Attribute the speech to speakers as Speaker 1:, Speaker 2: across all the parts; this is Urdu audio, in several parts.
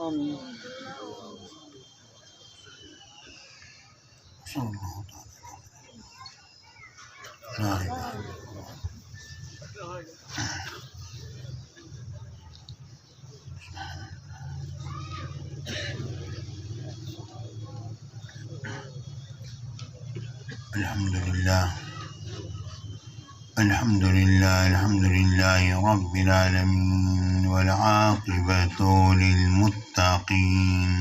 Speaker 1: آمین.
Speaker 2: الحمد لله رب العالمين والعاقبة للمتقين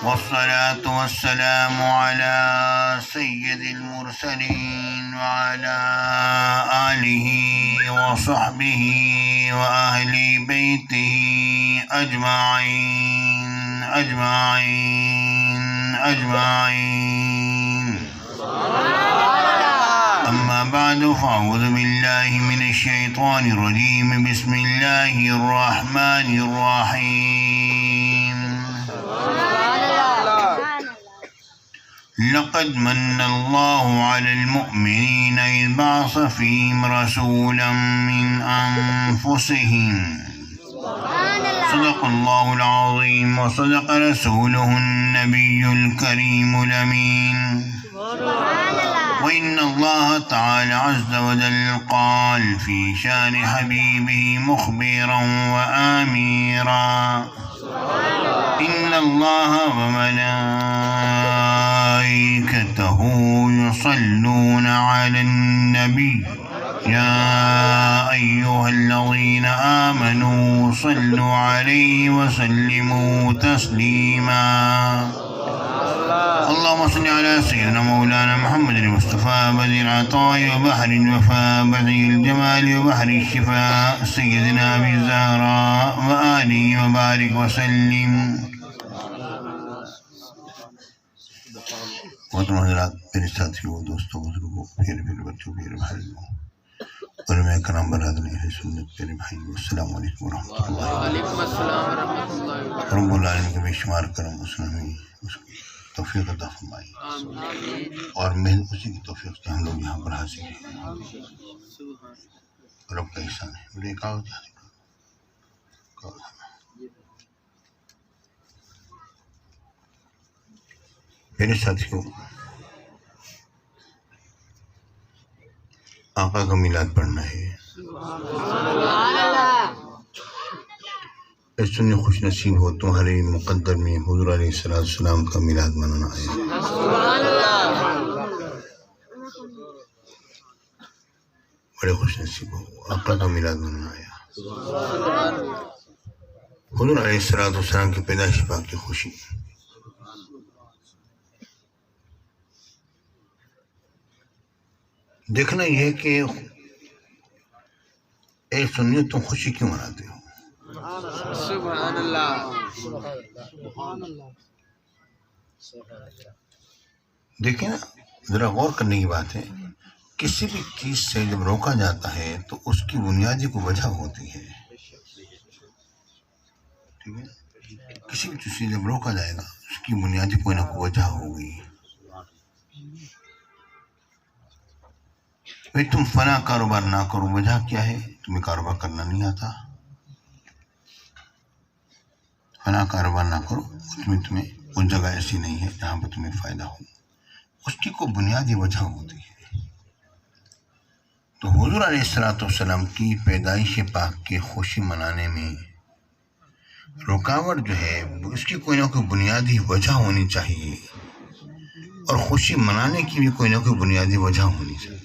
Speaker 2: والصلاة والسلام على سيد المرسلين وعلى آله وصحبه وأهل بيته أجمعين. أما بعد فأعوذ بالله من الشيطان الرجيم. بسم الله الرحمن الرحيم. لقد من الله على المؤمنين إذ بعث فيهم رسولا من أنفسهم. صدق الله العظيم وصدق رسوله النبي الكريم الأمين. وإن الله تعالى عز وجل قال في شان حبيبه مخبرا وآميرا: إن الله وملائكته يصلون على النبي يا أيها الذين آمنوا صلوا عليه وسلموا تسليما. اللهم صل على سيدنا مولانا محمد المصطفى بديع العطاء وبحر الوفاء بديع الجمال وبحر الشفاء سيدنا أبي الزهراء وآله وبارك وسلم. محترم حضرات، میرے ساتھیوں، دوستوں، بزرگوں، پھر بچوں، پھر بھائیوں، علماء کرام، برادری اہل سنت، میرے بھائیوں، السلام علیکم ورحمۃ اللہ.
Speaker 1: وعلیکم السلام ورحمۃ اللہ.
Speaker 2: رب العالمین کے بے شمار کرم مسلمین اس کی توفیق عطا فرمائی اور محض اسی کی توفیق سے ہم لوگ یہاں پر حاضر ہیں. رب کا احسان ہے. مجھے کہا میرے ساتھیوں، آقا کا میلاد پڑھنا ہے. سنی خوش نصیب ہو تمہارے مقدر میں حضور علیہ السلام کا میلاد منانا ہے. بڑے خوش نصیب ہو، آقا کا میلاد منانا ہے. حضور علیہ السلام کی پیدائش پاک کی خوشی. دیکھنا یہ ہے کہ اے سنیو تم خوشی کیوں مناتے ہو؟
Speaker 1: سبحان اللہ.
Speaker 2: دیکھیں نا، ذرا غور کرنے کی بات ہے. کسی بھی چیز سے جب روکا جاتا ہے تو اس کی بنیادی کو وجہ ہوتی ہے. ٹھیک ہے، کسی بھی چیز سے جب روکا جائے گا اس کی بنیادی کوئی نہ کوئی وجہ ہوگی. بھئی تم فلاں کاروبار نہ کرو، وجہ کیا ہے؟ تمہیں کاروبار کرنا نہیں آتا. فلاں کاروبار نہ کرو، اس میں تمہیں وہ جگہ ایسی نہیں ہے جہاں پہ تمہیں فائدہ ہو. اس کی کوئی بنیادی وجہ ہوتی ہے. تو حضور علیہ السلام کی پیدائش پاک کی خوشی منانے میں رکاوٹ جو ہے اس کی کوئی نہ کوئی بنیادی وجہ ہونی چاہیے، اور خوشی منانے کی بھی کوئی نہ کوئی بنیادی وجہ ہونی چاہیے.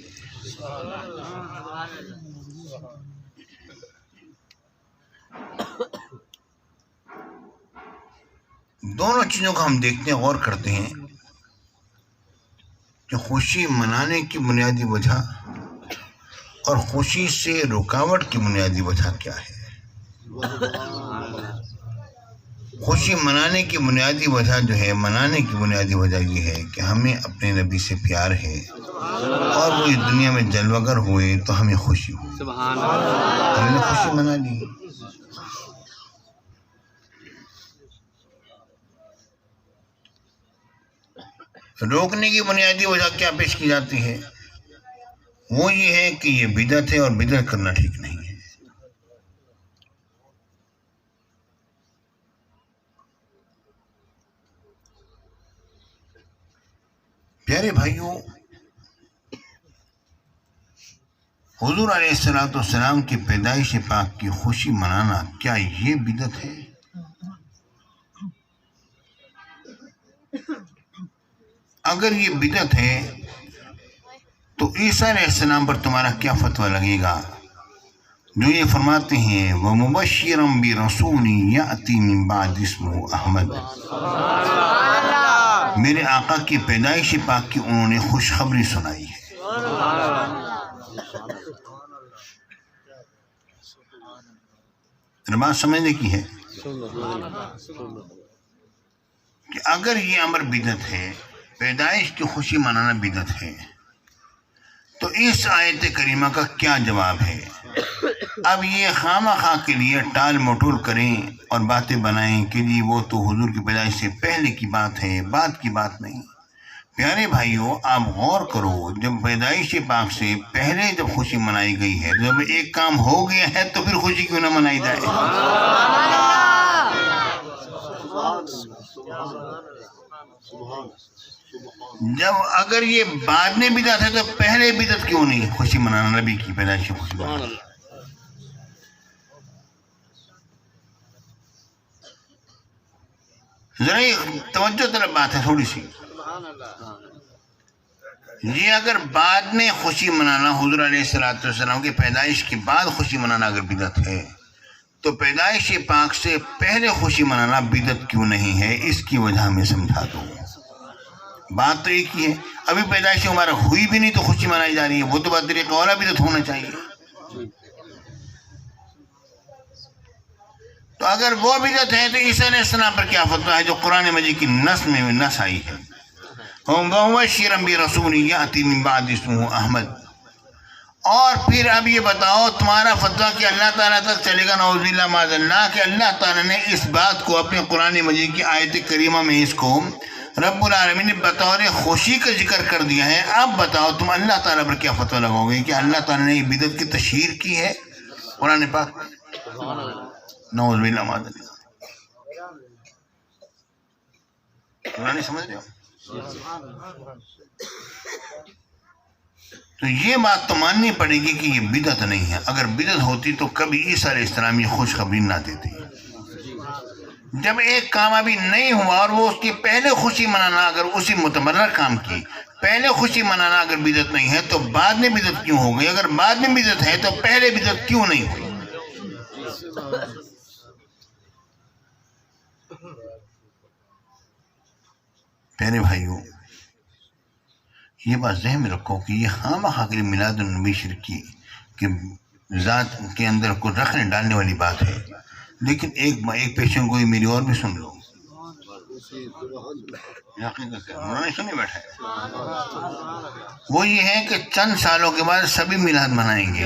Speaker 2: دونوں چیزوں کو ہم دیکھتے ہیں، غور کرتے ہیں کہ خوشی منانے کی بنیادی وجہ اور خوشی سے رکاوٹ کی بنیادی وجہ کیا ہے. خوشی منانے کی بنیادی وجہ جو ہے، منانے کی بنیادی وجہ یہ ہے کہ ہمیں اپنے نبی سے پیار ہے اور وہ اس دنیا میں جلوہ گر ہوئے تو ہمیں خوشی ہوئی، ہم نے خوشی منا لی. روکنے کی بنیادی وجہ کیا پیش کی جاتی ہے؟ وہ یہ ہے کہ یہ بدعت ہے اور بدعت کرنا ٹھیک نہیں ہے۔ پیارے بھائیوں، حضور علیہ السلام کی پیدائش پاک کی خوشی منانا کیا یہ بدعت ہے؟ اگر یہ بدعت ہے تو عیسیٰ علیہ السلام پر تمہارا کیا فتویٰ لگے گا جو یہ فرماتے ہیں وَمُبَشِّرًا بِرَسُولٍ يَأْتِي مِن بَعْدِ اسْمُهُ احمد؟ میرے آقا کی پیدائش پاک کی انہوں نے خوشخبری سنائی ہے۔ بات سمجھنے کی ہے کہ اگر یہ امر بدعت ہے، پیدائش کی خوشی منانا بدعت ہے، تو اس آیت کریمہ کا کیا جواب ہے؟ اب یہ خواہ کے لیے ٹال مٹول کریں اور باتیں بنائیں کہ جی وہ تو حضور کی پیدائش سے پہلے کی بات ہے، بعد کی بات نہیں۔ پیارے بھائیوں، آپ غور کرو، جب پیدائش پاک سے پہلے جب خوشی منائی گئی ہے، جب ایک کام ہو گیا ہے تو پھر خوشی کیوں نہ منائی جائے؟ جب اگر یہ بعد میں بدعت ہے تو پہلے بدعت کیوں نہیں خوشی منانا، نبی کی پیدائش کی خوشی منانا؟ ذرا توجہ طرف بات ہے تھوڑی سی۔ یہ اگر بعد میں خوشی منانا، حضور علیہ السلام کی پیدائش کے بعد خوشی منانا اگر بدعت ہے، تو پیدائش پاک سے پہلے خوشی منانا بدعت کیوں نہیں ہے؟ اس کی وجہ ہمیں سمجھا دو۔ بات تو ایک ہی ہے، ابھی پیدائش ہمارا ہوئی بھی نہیں تو خوشی منائی جا رہی ہے، وہ تو بات طریقہ اولا بدعت ہونا چاہیے۔ تو اگر وہ بدعت ہے تو عیسیٰ علیہ السلام پر کیا فتویٰ ہے جو قرآن مجید کی نص میں نص آئی ہے؟ وَمُبَشِّرًا بِرَسُولٍ يَأْتِي مِن بَعْدِ اسْمُهُ احمد۔ اور پھر اب یہ بتاؤ تمہارا فتویٰ کہ اللہ تعالیٰ تک چلے گا، نعوذ باللہ معاذ اللہ، کہ اللہ تعالیٰ نے اس بات کو اپنے قرآن مجید کی آیت کریمہ میں اس کو رب العالمین نے بطور خوشی کا ذکر کر دیا ہے۔ اب بتاؤ تم اللہ تعالیٰ پر کیا فتویٰ لگاؤ گے کہ اللہ تعالیٰ نے یہ بدعت کی تشہیر کی ہے قرآن پاک؟ نعوذ باللہ معاذ اللہ۔ قرآن سمجھ رہے ہو؟ تو یہ بات تو ماننی پڑے گی کہ یہ بدعت نہیں ہے۔ اگر بدعت ہوتی تو کبھی عیسیٰ علیہ السلام یہ خوشخبری نہ دیتے۔ جب ایک کام ابھی نہیں ہوا اور وہ اس کی پہلے خوشی منانا، اگر اسی متبرر کام کی پہلے خوشی منانا اگر بدعت نہیں ہے تو بعد میں بدعت کیوں ہو گئی؟ اگر بعد میں بدعت ہے تو پہلے بدعت کیوں نہیں ہوئی؟ پیارے بھائیوں، یہ بات ذہن میں رکھو کہ یہ خواہ کے لیے میلاد النبی شرکی کہ ذات کے اندر کو رکھنے ڈالنے والی بات ہے، لیکن ایک پیشن گوئی میری اور بھی سن لو۔ سنے بیٹھا ہے وہ یہ ہے کہ چند سالوں کے بعد سبھی میلاد منائیں گے۔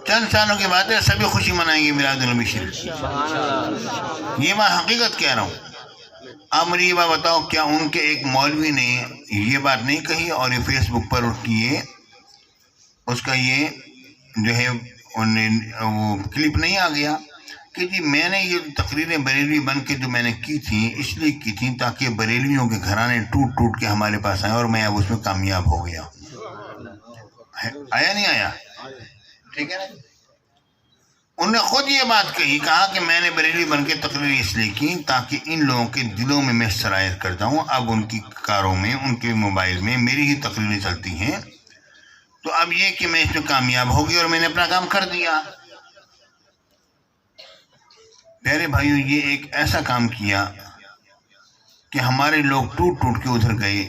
Speaker 2: چند سالوں کے بعد سبھی خوشی منائیں گے میلاد النبی شریف۔ یہ میں حقیقت کہہ رہا ہوں۔ اب مجھے یہ بات بتاؤ، کیا ان کے ایک مولوی نے یہ بات نہیں کہی اور یہ فیس بک پر اس کا یہ جو ہے وہ کلپ نہیں آ گیا کہ جی میں نے یہ تقریریں بریلوی بن کے جو میں نے کی تھیں اس لیے کی تھیں تاکہ بریلویوں کے گھرانے ٹوٹ ٹوٹ کے ہمارے پاس آئے اور میں اب اس میں کامیاب ہو گیا ہوں۔ آیا نہیں آیا؟ ٹھیک ہے نا؟ انہوں نے خود یہ بات کہا کہ میں نے بریلوی بن کے تقریر اس لیے کی تاکہ ان لوگوں کے دلوں میں سرایت کرتا ہوں۔ اب ان کی کاروں میں، ان کے موبائل میں میری ہی تقریریں چلتی ہیں، تو اب یہ کہ میں اس میں کامیاب ہو گئی اور میں نے اپنا کام کر دیا۔ پیارے بھائیو، یہ ایک ایسا کام کیا کہ ہمارے لوگ ٹوٹ ٹوٹ کے ادھر گئے،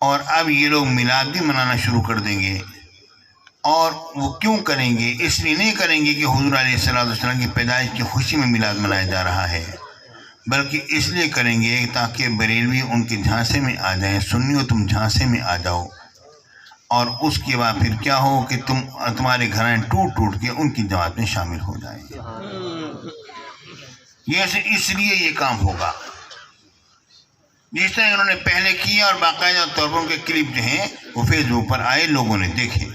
Speaker 2: اور اب یہ لوگ میلاد بھی منانا شروع کر دیں گے۔ اور وہ کیوں کریں گے؟ اس لیے نہیں کریں گے کہ حضور علیہ السلام کی پیدائش کی خوشی میں میلاد منایا جا رہا ہے، بلکہ اس لیے کریں گے تاکہ بریلوی ان کے جھانسے میں آ جائیں، سنیو تم جھانسے میں آ جاؤ، اور اس کے بعد پھر کیا ہو کہ تمہارے گھرانے ٹوٹ ٹوٹ کے ان کی جماعت میں شامل ہو جائیں۔ اس لیے یہ کام ہوگا جس طرح انہوں نے پہلے کیا، اور باقاعدہ طور پر ان کے کلپ جو ہیں وہ فیس بک پر آئے، لوگوں نے دیکھے۔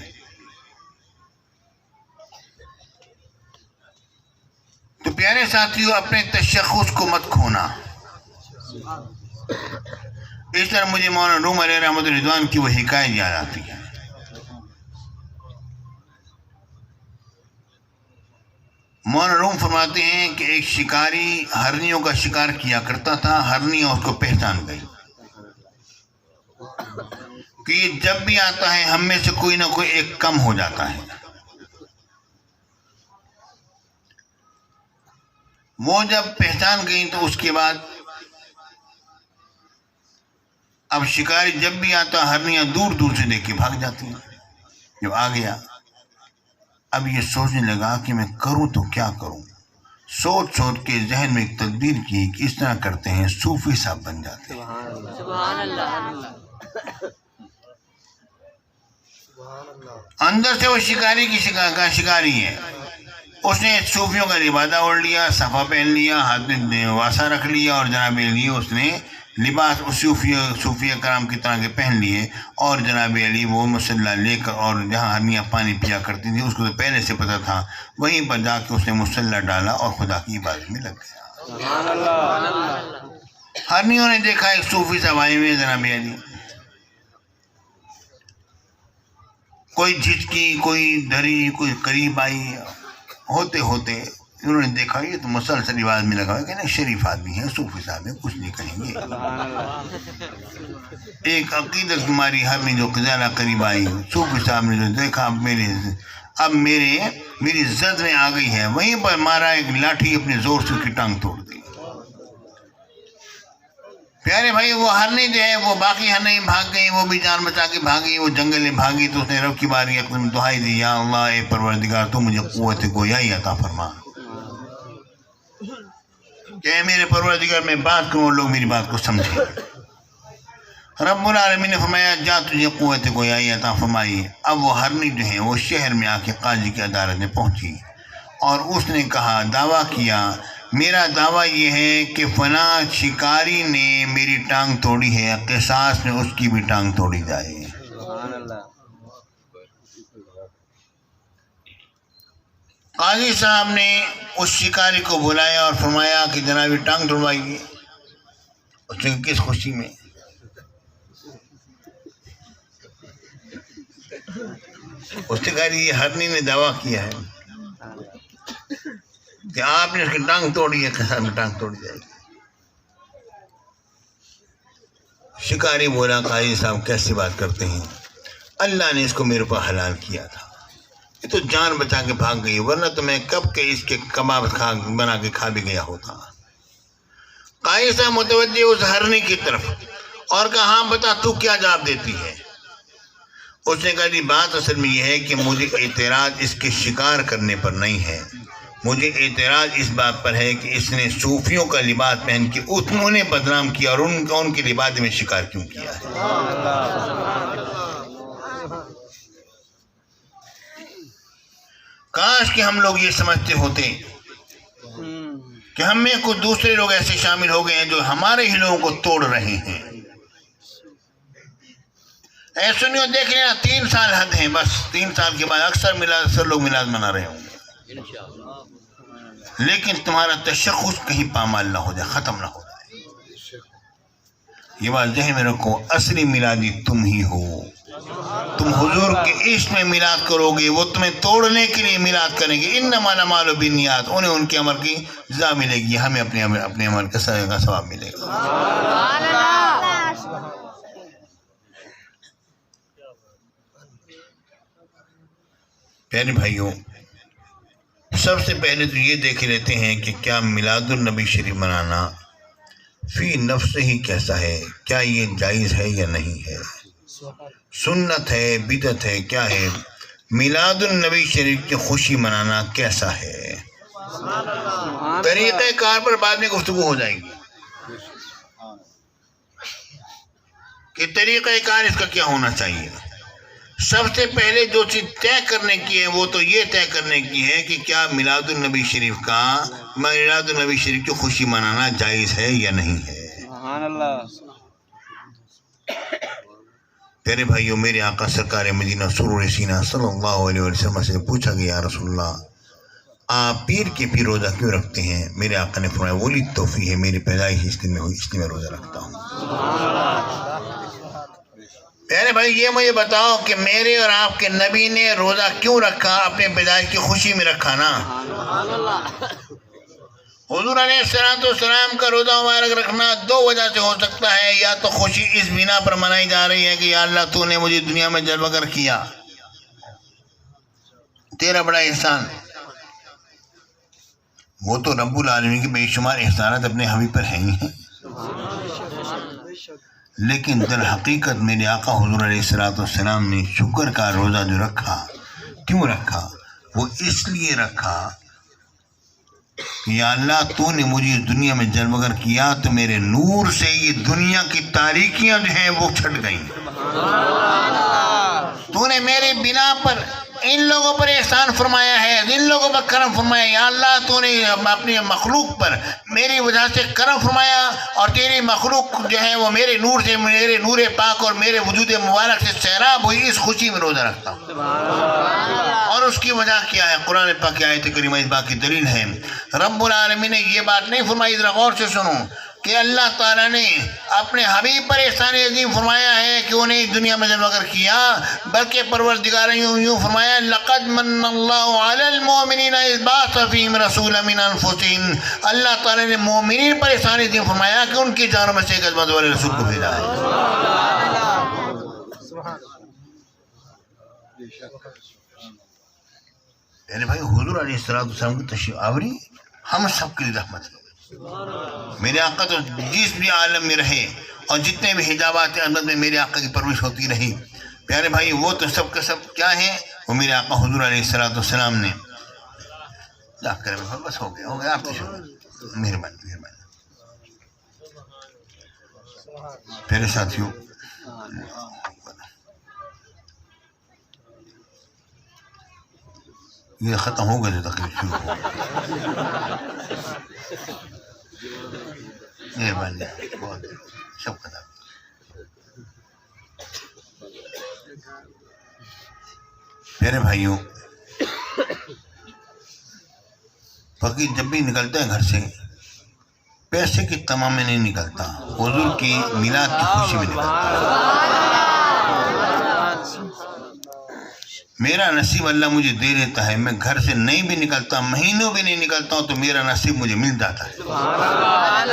Speaker 2: تو پیارے ساتھیوں، اپنے تشخص کو مت کھونا۔ اس طرح مجھے مولانا روم علیہ رحمۃ رضوان کی وہ حکایت یاد آتی ہے۔ مولانا روم فرماتے ہیں کہ ایک شکاری ہرنیوں کا شکار کیا کرتا تھا، ہرنیاں اس کو پہچان گئی کہ یہ جب بھی آتا ہے ہم میں سے کوئی نہ کوئی ایک کم ہو جاتا ہے۔ وہ جب پہچان گئی تو اس کے بعد اب شکاری جب بھی آتا ہرنیاں دور دور سے دیکھ کے بھاگ جاتی ہیں۔ جب آ گیا اب یہ سوچنے لگا کہ میں کروں تو کیا کروں۔ سوچ سوچ کے ذہن میں ایک تدبیر کی کہ اس طرح کرتے ہیں صوفی صاحب بن جاتے ہیں۔ اندر سے وہ شکاری کی شکاری ہے، اس نے صوفیوں کا لبادہ اوڑھ لیا، صفا پہن لیا، ہاتھ میں واسا رکھ لیا، اور جناب علی اس نے لباس صوفیہ کرام کی طرح کے پہن لیے، اور جناب علی وہ مسلح لے کر، اور جہاں ہرنیاں پانی پیا کرتی تھی اس کو تو پہلے سے پتہ تھا، وہیں پر جا کے اس نے مسلح ڈالا اور خدا کی عبادت میں لگ گیا۔ ہرنیوں نے دیکھا ایک صوفی صاحب آئے ہوئے جناب علی، کوئی جھجکی، کوئی ڈری، کوئی قریب آئی، ہوتے ہوتے انہوں نے دیکھا یہ تو مسلسل عبادت میں لگا ہوا ہے کہ نہیں، شریف آدمی ہے، صوفی صاحب ہے، کچھ نہیں کہیں گے۔ ایک عقیدت تمہاری ہرنی جو زیادہ قریب آئی، صوفی صاحب نے جو دیکھا اب میری زد میں آ گئی ہے، وہیں پر مارا، ایک لاٹھی اپنے زور سے اس کی ٹانگ توڑ دی۔ پیارے بھائی، وہ ہرنی جو ہے وہ باقی ہرنی بھاگ گئی، وہ بھی جان بچا کے بھاگی، وہ جنگل میں بھاگی، تو اس نے رب کی باری اپنی دعائی دی، یا اللہ اے پروردگار تو مجھے قوت گویائی عطا فرما، کہ میرے پروردگار میں بات کروں لوگ میری بات کو سمجھیں۔ رب العالمین نے فرمایا جا تجھے قوت گویائی عطا فرمائی۔ اب وہ ہرنی جو ہے وہ شہر میں آ کے قاضی کی عدالت میں پہنچی، اور اس نے کہا، دعویٰ کیا، میرا دعویٰ یہ ہے کہ فلاں شکاری نے میری ٹانگ توڑی ہے، قصاص میں اس کی بھی ٹانگ توڑی جائے۔ قاضی صاحب نے اس شکاری کو بلایا اور فرمایا کہ جناب ٹانگ توڑوائیے۔ اس نے کس خوشی میں؟ اس نے کہا یہ ہرنی نے دعویٰ کیا ہے کہ آپ نے اس کی ٹانگ توڑی ہے، قصاص میں ٹانگ توڑی جائے گی۔ شکاری بولا، قاضی صاحب کیسی بات کرتے ہیں، اللہ نے اس کو میرے اوپر حلال کیا تھا، یہ تو جان بچا کے بھاگ گئی، ورنہ تو میں کب کے اس کے کباب بنا کے کھا بھی گیا ہوتا۔ قاضی صاحب متوجہ اس ہرنی کی طرف اور کہا، ہاں بتا تو کیا جواب دیتی ہے؟ اس نے کہا جی بات اصل میں یہ ہے کہ مجھے اعتراض اس کے شکار کرنے پر نہیں ہے، مجھے اعتراض اس بات پر ہے کہ اس نے صوفیوں کا لباس پہن کے انہوں نے بدنام کیا، اور ان کے لباس میں شکار کیوں کیا ہے۔ کاش کہ ہم لوگ یہ سمجھتے ہوتے کہ ہم میں کچھ دوسرے لوگ ایسے شامل ہو گئے ہیں جو ہمارے ہی لوگوں کو توڑ رہے ہیں۔ اے سنیو، دیکھ لینا 3 سال حد ہیں، بس 3 سال کے بعد اکثر لوگ میلاد منا رہے ہوں گے، لیکن تمہارا تشخص کہیں پامال نہ ہو جائے، ختم نہ ہو جائے۔ یہ بات ذہن میں رکھو، اصلی میلادی تم ہی ہو۔ تم حضور کے عشق میں میلاد کرو گے، وہ تمہیں توڑنے کے لیے میلاد کریں گے۔ انما الاعمال بالنیات، انہیں ان کے عمل کی جزا ملے گی، ہمیں اپنے عمل کا ثواب ملے گا۔ پیارے بھائیوں، سب سے پہلے تو یہ دیکھ لیتے ہیں کہ کیا میلاد النبی شریف منانا فی نفس ہی کیسا ہے، کیا یہ جائز ہے یا نہیں ہے، سنت ہے، بدعت ہے، کیا ہے؟ میلاد النبی شریف کی خوشی منانا کیسا ہے؟ طریقہ کار پر بعد میں گفتگو ہو جائے گی۔ کہ طریقہ کار اس کا کیا ہونا چاہیے. سب سے پہلے جو چیز طے کرنے کی ہے وہ تو یہ طے کرنے کی ہے کہ کیا میلاد النبی شریف کی خوشی منانا جائز ہے یا نہیں ہے.
Speaker 1: سبحان اللہ.
Speaker 2: پیارے بھائیوں، میرے آقا سرکار مدینہ سرور سینہ صلی اللہ علیہ وسلم سے پوچھا گیا، یا رسول اللہ آپ پیر کے پیر روزہ کیوں رکھتے ہیں؟ میرے آقا نے فرمایا ولی توفیق ہے، میری پیدائش اس دن میں ہوئی، اس لیے میں روزہ رکھتا ہوں. پیارے بھائی یہ مجھے بتاؤ کہ میرے اور آپ کے نبی نے روزہ کیوں رکھا؟ اپنے پیدائش کی خوشی میں رکھا نا. حضور علیہ السلام کا روزہ مبارک رکھنا دو وجہ سے ہو سکتا ہے. یا تو خوشی اس بنا پر منائی جا رہی ہے کہ یا اللہ تو نے مجھے دنیا میں جلوہ گر کیا، تیرا بڑا احسان. وہ تو رب العالمین کے بے شمار احسانات اپنے حبیب پر ہیں ہی ہیں، لیکن در حقیقت میرے آقا حضور علیہ السلام نے شکر کا روزہ جو رکھا، کیوں رکھا؟ وہ اس لیے رکھا کہ یا اللہ تو نے مجھے اس دنیا میں جلوہ گر کیا تو میرے نور سے یہ دنیا کی تاریکیاں جو ہیں وہ چھٹ گئیں. تو نے میرے بنا پر ان لوگوں پر احسان فرمایا ہے، ان لوگوں پر کرم فرمایا. یا اللہ تو نے اپنی مخلوق پر میری وجہ سے کرم فرمایا، اور تیری مخلوق جو ہے وہ میرے نور سے، میرے نور پاک اور میرے وجود مبارک سے سیراب ہوئی. اس خوشی میں روزہ رکھتا ہوں. اور اس کی وجہ کیا ہے؟ قرآن پاک کی آیت کریمہ اس بات کی دلیل ہے. رب العالمین نے یہ بات نہیں فرمائی، ذرا غور سے سنو، کہ اللہ تعالیٰ نے اپنے حبیب پر احسان عظیم فرمایا ہے کہ انہیں اس دنیا میں جلوہ گر کیا، بلکہ پروردگار نے یوں فرمایا لقد من اللہ علی المؤمنین اذ بعث فیہم رسولا من انفسہم. اللہ تعالیٰ نے مومنین پر احسان عظیم فرمایا کہ ان کی جانوں میں سے ایک عظمت والے رسول کو بھیجا ہے. یعنی بھائی حضور علیہ السلام کی تشریف آوری ہم سب کے لیے رحمت ہے. میرے آقا تو جس بھی عالم میں رہے اور جتنے بھی حجابات اندر میں میرے آقا کی پرورش ہوتی رہی. پیارے بھائی وہ تو سب کے سب کیا ہیں؟ وہ میرے آقا حضور علیہ السلام نے بس ہو گیا آپ تو مہربانی. پیارے ساتھیوں، یہ ختم ہو گیا جو تقریب شروع ہو. مہربانی بہت سب کا. پیارے بھائیوں، فقیر جب بھی نکلتا ہے گھر سے پیسے کی تمام میں نہیں نکلتا، حضور کی میلاد کی خوشی میں نکلتا. میرا نصیب اللہ مجھے دے دیتا ہے، میں گھر سے نہیں بھی نکلتا، مہینوں بھی نہیں نکلتا ہوں تو میرا نصیب مجھے مل جاتا ہے.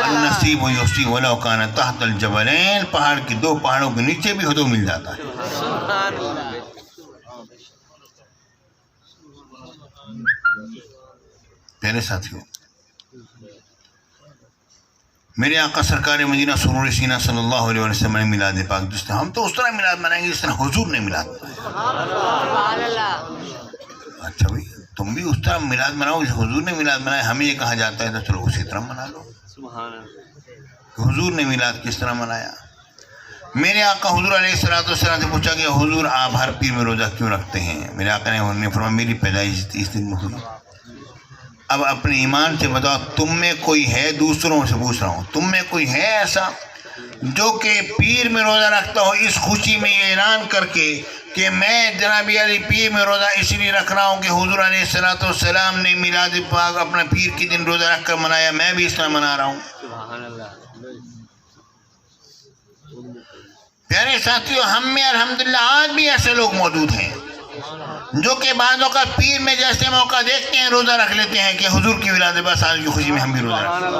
Speaker 2: النصیب یوسی ولو کان تحت الجبلین، پہاڑ کی دو پہاڑوں کے نیچے بھی ہو تو مل جاتا ہے. پیارے ساتھیوں، میرے آقا سرکار مدینہ سرور سینہ صلی اللہ علیہ وسلم نے میلاد پاک جس طرح ہم تو اس طرح میلاد منائیں گے جس طرح حضور نے میلاد منایا. اچھا بھائی تم بھی اس طرح میلاد مناؤ جس حضور نے میلاد منایا. ہمیں یہ کہا جاتا ہے تو چلو اسی طرح منا لو کہ حضور نے میلاد کس طرح منایا. میرے آقا حضور علیہ السلام سے پوچھا کہ حضور آپ ہر پیر میں روزہ کیوں رکھتے ہیں؟ میرے آقا نے فرمایا میری پیدائش اس دن میں ہوئی. اب اپنے ایمان سے بتاؤ تم میں کوئی ہے، دوسروں سے پوچھ رہا ہوں، تم میں کوئی ہے ایسا جو کہ پیر میں روزہ رکھتا ہو اس خوشی میں یہ اعلان کر کے کہ میں جناب علی پیر میں روزہ اس لیے رکھ رہا ہوں کہ حضور علیہ السلام نے میلاد پاک اپنا پیر کے دن روزہ رکھ کر منایا، میں بھی اس طرح منا رہا ہوں. پیارے ساتھیوں، ہم میں الحمدللہ آج بھی ایسے لوگ موجود ہیں جو کہ بعضوں کا پیر میں جیسے موقع دیکھتے ہیں روزہ رکھ لیتے ہیں کہ حضور کی ولادت پاک سال کی خوشی میں ہم بھی روزہ رکھتے ہیں.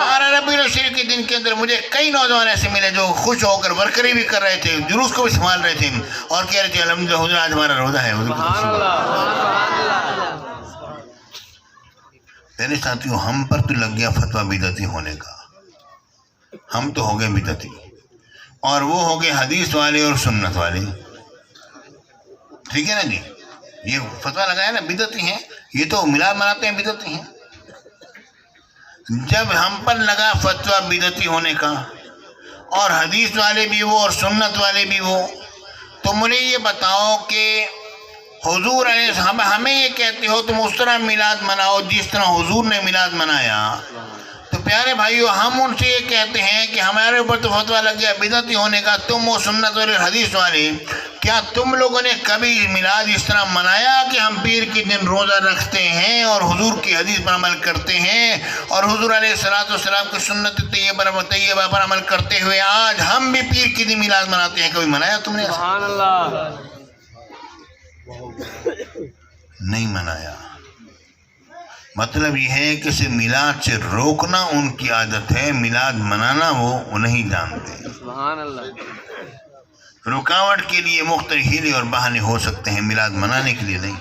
Speaker 2: 12 ربیع الشریف کے دن کے اندر مجھے کئی نوجوان ایسے ملے جو خوش ہو کر ورکری بھی کر رہے تھے، جلوس کو بھی سنبھال رہے تھے اور کہہ رہے تھے الحمدللہ حضور آج ہمارا روزہ ہے. میرے ساتھیوں، ہم پر تو لگ گیا فتویٰ بدعتی ہونے کا، ہم تو ہو گئے بدعتی اور وہ ہو گئے حدیث والے اور سنت والے. ٹھیک ہے نا جی، یہ فتویٰ لگایا نا بدعتی ہیں، یہ تو میلاد مناتے ہیں بدعتی ہیں. جب ہم پر لگا فتویٰ بدعتی ہونے کا اور حدیث والے بھی وہ اور سنت والے بھی وہ. تو مجھے یہ بتاؤ کہ حضور علیہ السلام ہمیں یہ کہتے ہو تم اس طرح میلاد مناؤ جس طرح حضور نے میلاد منایا. تو پیارے بھائیو ہم ان سے یہ کہتے ہیں کہ ہمارے اوپر تو فتویٰ لگ گیا بدعتی ہونے کا، تم وہ سنت والے حدیث والے، کیا تم لوگوں نے کبھی میلاد اس طرح منایا کہ ہم پیر کے دن روزہ رکھتے ہیں اور حضور کی حدیث پر عمل کرتے ہیں اور حضور علیہ السلام کی سنت طیبہ پر عمل کرتے ہوئے آج ہم بھی پیر کے دن میلاد مناتے ہیں؟ کبھی منایا تم نے؟
Speaker 1: سبحان اللہ.
Speaker 2: نہیں منایا. مطلب یہ ہے کہ صرف میلاد سے روکنا ان کی عادت ہے، میلاد منانا وہ نہیں جانتے.
Speaker 1: سبحان اللہ.
Speaker 2: رکاوٹ کے لیے مختلف ہیلے اور بہانے ہو سکتے ہیں، میلاد منانے کے لیے نہیں.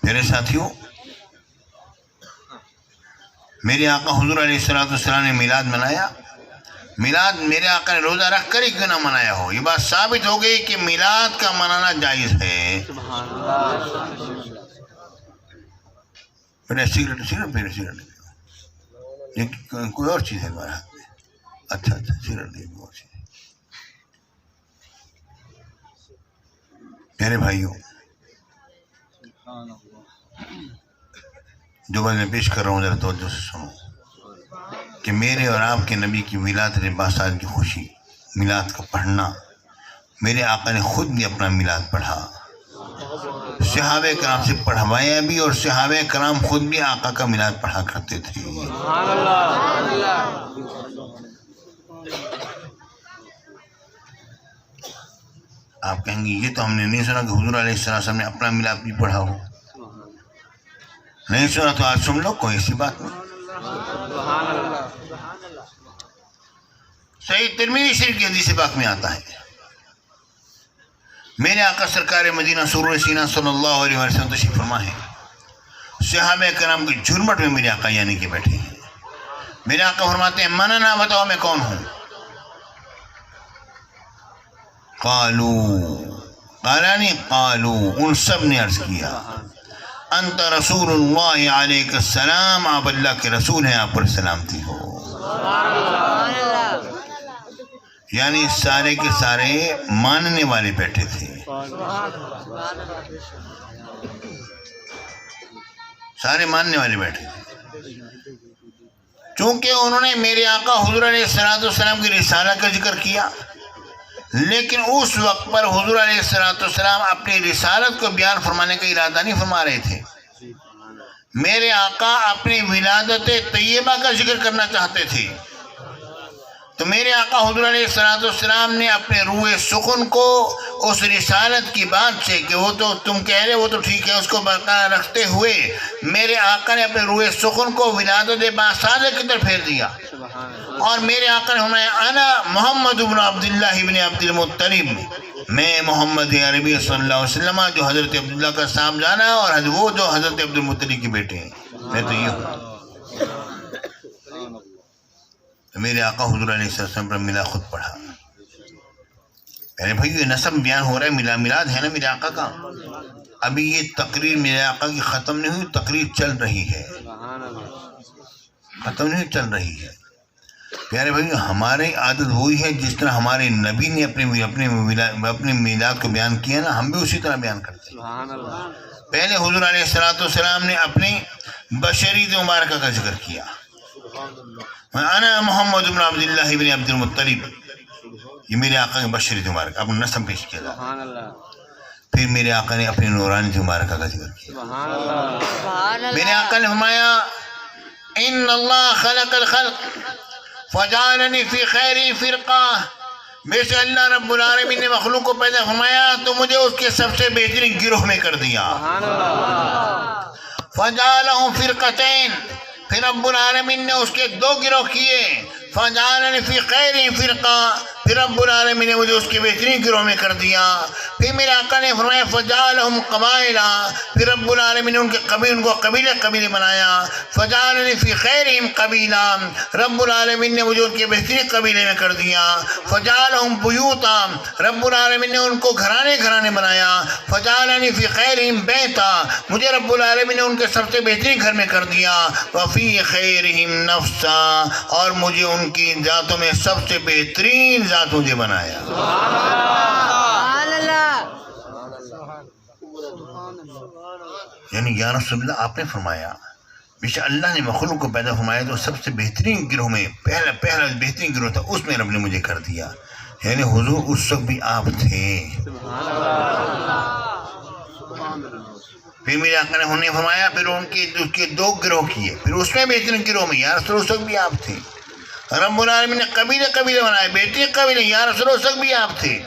Speaker 2: میرے ساتھیوں، میرے آقا حضور علیہ السلام نے میلاد منایا. میلاد میرے آقا نے روزہ رکھ کر ہی کیوں نہ منایا ہو، یہ بات ثابت ہو گئی کہ میلاد کا منانا جائز ہے.
Speaker 1: سبحان اللہ.
Speaker 2: سگریٹ یہ کوئی اور چیز ہے ہمارے ہاتھ میں. اچھا سگریٹ نہیں، کوئی اور چیز. میرے بھائیوں، جو بات میں پیش کر رہا ہوں ذرا توجہ سے سنو کہ میرے اور آپ کے نبی کی میلاد لباسات کی خوشی، میلاد کا پڑھنا، میرے آقا نے خود بھی اپنا میلاد پڑھا، صحابہ کرام سے پڑھوایا بھی، اور صحابہ کرام خود بھی آقا کا میلاد پڑھا کرتے تھے.
Speaker 1: سبحان اللہ.
Speaker 2: آپ کہیں گے یہ تو ہم نے نہیں سنا کہ حضور علیہ السلام نے اپنا میلاد بھی پڑھا ہو. نہیں سنا تو آج سن لو، کوئی ایسی بات نہیں.
Speaker 1: سبحان اللہ.
Speaker 2: صحیح ترمذی شریف کی حدیث پاک میں آتا ہے، میرے آقا سرکار مدینہ سرور سینہ صلی اللہ علیہ وسلم تشریف فرما ہے. صحابہ کرام کے جھرمٹ میں میرے آقا یعنی کہ بیٹھے ہیں. میرے آقا فرماتے ہیں مننا بتاؤ میں کون ہوں؟ قالو ان سب نے عرض کیا انت رسول اللہ علیہ السلام، آپ اللہ کے رسول ہیں، آپ پر سلامتی ہو. یعنی سارے کے سارے ماننے والے بیٹھے تھے، سارے ماننے والے بیٹھے تھے. چونکہ انہوں نے میرے آقا حضور علیہ السلام کی رسالت کا ذکر کیا، لیکن اس وقت پر حضور علیہ السلام اپنی رسالت کو بیان فرمانے کا ارادہ نہیں فرما رہے تھے. میرے آقا اپنی ولادت طیبہ کا ذکر کرنا چاہتے تھے. تو میرے آقا حضور علیہ السلام نے اپنے روح سخن کو اس رسالت کی بات سے کہ وہ تو تم کہہ رہے وہ تو ٹھیک ہے، اس کو برقرار رکھتے ہوئے میرے آقا نے اپنے روح سخن کو ولادت باصادق کی طرف پھیر دیا. اور میرے آقا نے فرمایا انا محمد بن عبداللہ بن عبد المطلب، میں محمد عربی صلی اللہ علیہ وسلم جو حضرت عبداللہ کا صاحبزادہ اور وہ جو حضرت عبد المطلب کے بیٹے ہیں، میں تو یہ ہوں. میرے آقا حضور علیہ السلام پر میلاد خود پڑھا. میرے بھائی یہ نسب بیان ہو رہا ہے، میلاد ہے نا میرے آقا کا. ابھی یہ تقریر میرے آقا کی ختم نہیں ہوئی، تقریر چل رہی ہے، ختم نہیں چل رہی ہے. پیارے بھائی ہماری عادت وہی ہے جس طرح ہمارے نبی نے اپنے میلاد کو بیان کیا نا، ہم بھی اسی طرح بیان کرتے ہیں. پہلے حضور علیہ السلام نے اپنی بشریت مبارکہ کا ذکر کیا، انا محمد بن عبداللہ بن عبد المطلب، یہ میرے آقا کی بشریت مبارکہ اپنا نسب پیش کیا. پھر میرے آقا نے اپنی نورانی مبارکہ کا ذکر کیا. میرے آقا نے فرمایا ان اللہ خلق الخلق فجعلنی فی خیر فرقہ، بے شک اللہ رب العالمین نے مخلوق کو پیدا فرمایا تو مجھے اس کے سب سے بہترین گروہ میں کر دیا. فجعلہم فرقتین، پھر رب العالمین نے اس کے دو گروہ کیے. فجعلنی فی خیر فرقہ، پھر رب العالمین نے مجھے اس کے بہترین گروہ میں کر دیا. پھر میرے آقا نے فرمایا فجعلہم قبائلا، پھر رب العالمین نے ان کو قبیلے بنایا. فجعلنی فی خیرہم قبیلا، رب العالمین نے مجھے ان کے بہترین قبیلے میں کر دیا. فجعلہم بیوتا، رب العالمین نے ان کو گھرانے بنایا. فجعلنی فی خیرہم بیتا، مجھے رب العالمین نے ان کے سب سے بہترین گھر میں کر دیا. وفی خیرہم نفسا، اور مجھے ان کی ذاتوں میں سب سے بہترین ذات مجھے بنایا. یعنی یا رسول اللہ آپ نے فرمایا بے شک اللہ نے مخلوق کو پیدا فرمایا تو سب سے بہترین گروہ میں پہلا بہترین گروہ تھا، اس میں رب نے مجھے کر دیا. یعنی حضور اس وقت بھی آپ تھے. پھر میرے آقا نے انہیں فرمایا، پھر ان کے دو گروہ کیے، پھر اس میں بہترین گروہ میں یا رسول اس وقت بھی آپ تھے. رب العالمین نے قبیلے بنائے، بیٹے قبیلے، یا رسول اس وقت بھی آپ تھے.